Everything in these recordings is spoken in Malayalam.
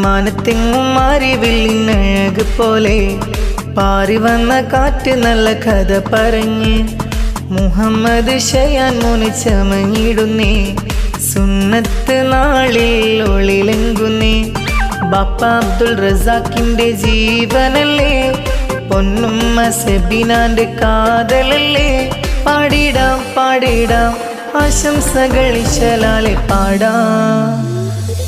മാനത്തെങ്ങും മാറിവില്ലിനഴക് പോലെ പാറി വന്ന കാറ്റ് നല്ല കഥ പറഞ്ഞ് മുഹമ്മദ് ഷയാൻ മോന് ചമഞ്ഞിടുന്നേ സുന്നത്ത് നാളിൽ ഒളിലെങ്കുന്നേ ബാപ്പ അബ്ദുൾ റസാഖിന്റെ ജീവനല്ലേ പൊന്നുമ്മ സെബിനാന്റെ കാതലല്ലേ പാടിടാം പാടിടാം ആശംസകൾ ഇശലാലെ പാടാം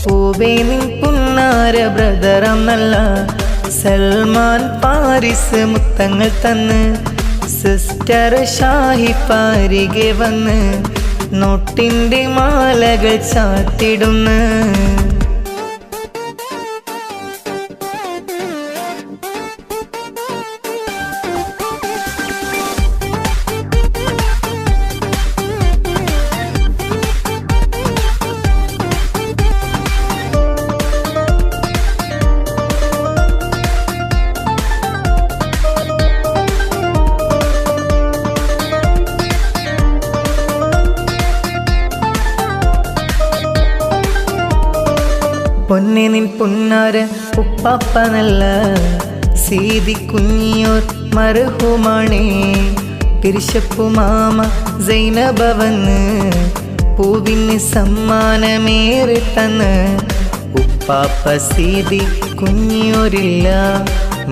പൂവേ നിൻ പുന്നാര ബ്രദറാം നല്ല സൽമാൻ പാരിസ് മുത്തങ്ങൾ തന്ന് സിസ്റ്റർ ഷാഹിഫാരികെ വന്ന് നോട്ടിൻ്റെ മാലകൾ ചാത്തിടുന്നു പൊന്നെ നിൻ പുന്നാര ഉപ്പാപ്പ നല്ല സീതി കുഞ്ഞിയോർ മർഹൂമാണേ പിരിശപ്പു മാമ സൈനബ വന്ന് പൂവിന് സമ്മാനമേറെ തന്ന് ഉപ്പാപ്പ സീതി കുഞ്ഞിയോരില്ല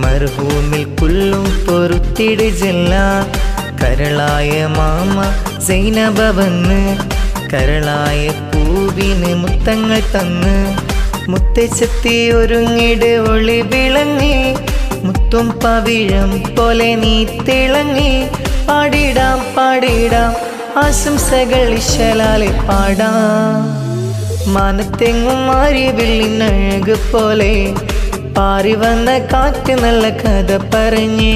മർഹൂമിൽ കുല്ലും പൊറുത്തിടുജല്ല കരളായ മാമ സൈനബ വന്ന് കരളായ പൂവിന് മുത്തങ്ങൾ തന്ന് മുത്തച്ഛത്തി ഒരുങ്ങിട് ഒളി വിളങ്ങി മുത്തും പവിഴം പോലെ നീ തിളങ്ങി പാടിടാം പാടിടാം ആശംസകൾ ഇശലാലെ പാടാം മാനത്തെങ്ങും മാറി വില്ലിനഴക് പോലെ പാറി വന്ന കാറ്റ് നല്ല കഥ പറഞ്ഞ്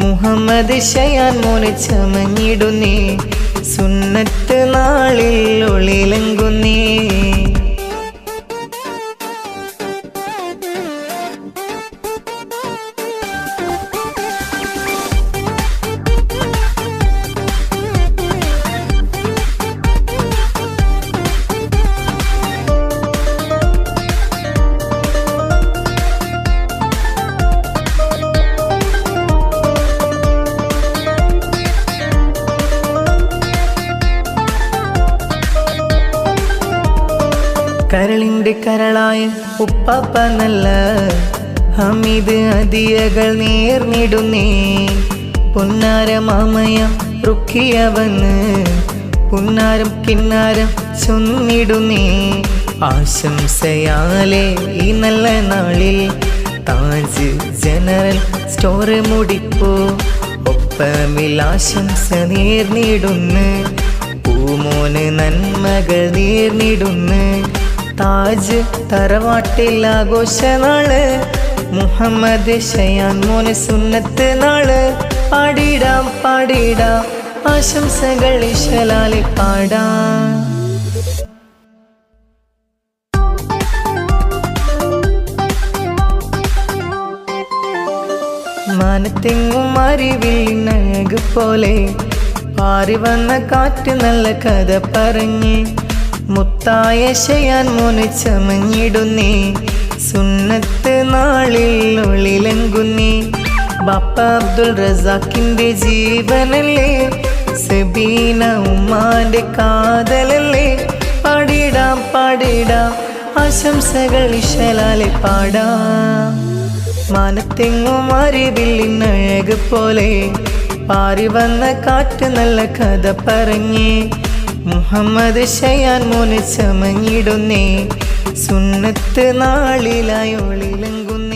മുഹമ്മദ് ഷയാൻ മോന് ചമഞ്ഞിടുന്നേ സുന്നത്ത് നാളിൽ ഒളിലെങ്കുന്നേ കരളിൻ്റെ കരളായ ഉപ്പാപ്പ നല്ല ഹമീദ് അതിയകൾ നേർന്നിടുന്നേ പുന്നാര മാമയ റുക്കിയ വന്ന് പുന്നാരം കിന്നാരം ചൊന്നിടുന്നേ ആശംസയാലെ ഈ നല്ല നാളിൽ താജ് ജനറൽ സ്റ്റോർ മുടിപ്പോ ഒപ്പമിൽ ആശംസ നേർന്നിടുന്ന് പൂമോന് നന്മകൾ നേർന്നിടുന്ന് താജ് തറവാട്ടിൽ ആഘോഷനാള് മുഹമ്മദ് ഷയാൻ മോന് സുന്നത്ത് നാള് പാടിടാം പാടിടാം ആശംസകൾ ഇശലാലെ പാടാം മാനത്തെങ്ങും മാറിവില്ലിനഴക് പോലെ പാറി വന്ന കാറ്റ് നല്ല കഥ പറഞ്ഞ് മുത്തായ ഷയാൻ മോന് ചമഞ്ഞിടുന്നേ സുന്നത്ത് നാളിൽ ഒളിലെങ്കുന്നേ ബാപ്പ അബ്ദുൾ റസാഖിന്റെ ജീവനല്ലേ സെബീന ഉമ്മാന്റെ കാതലല്ലേ പാടിടാം പാടിടാം ആശംസകൾ ഇശലാലെ പാടാം മാനത്തെങ്ങും മാറിവില്ലിനഴക് പോലെ പാറി വന്ന കാറ്റ് നല്ല കഥ പറഞ്ഞ് മുഹമ്മദ് ഷയാൻ മോന് ചമഞ്ഞിടുന്നേ സുന്നത്ത് നാളിലായി ഒളിലെങ്കുന്നേ